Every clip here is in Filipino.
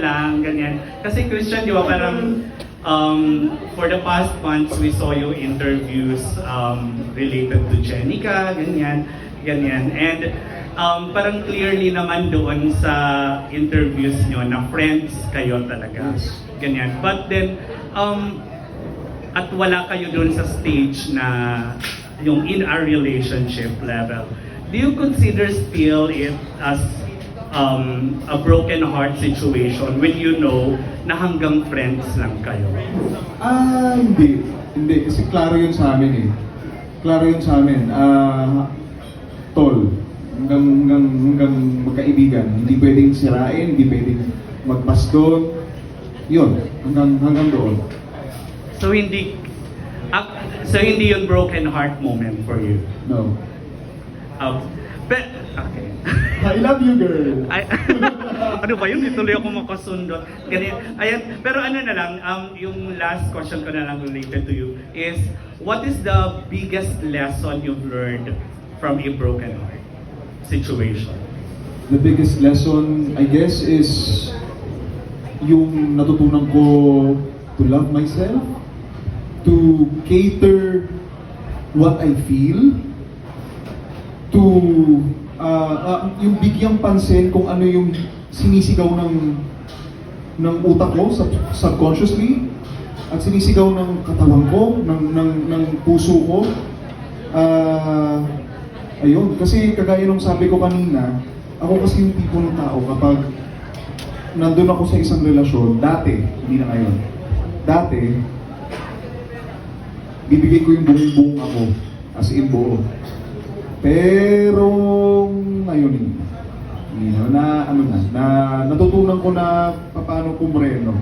lang, ganyan. Kasi Christian, di ba, parang for the past months, we saw your interviews related to Jenica, ganyan, ganyan. And parang clearly naman doon sa interviews nyo na friends kayo talaga, ganyan. But then, at wala kayo doon sa stage na yung in a relationship level. Do you consider still it as a broken heart situation when you know na hanggang friends lang kayo? Hindi. Hindi. Kasi klaro yun sa amin eh. Klaro yun sa amin. Tol. Hanggang magkaibigan. Hindi pwedeng sirain, hindi pwedeng magpaston. Yun. Hanggang doon. So hindi yun broken heart moment for you? No. Okay. I love you, girl. Ay, ano ba yun? Dituloy ako makasundot. Ganyan. Ayan. Pero ano na lang, yung last question ko na lang related to you is, what is the biggest lesson you've learned from a broken heart situation? The biggest lesson, I guess, is yung natutunan ko to love myself, to cater what I feel, to yung bigyang pansin kung ano yung sinisigaw ng utak ko subconsciously at sinisigaw ng katawan ko, ng puso ko. Ayun, kasi kagaya nung sabi ko kanina, ako kasi yung tipo ng tao kapag nandun ako sa isang relasyon, dati, hindi na ngayon, dati, bibigay ko yung buong ako, as in buo. Pero ngayon, natutunan ko na paano kumreno.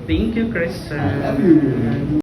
Thank you, Christian. I love you.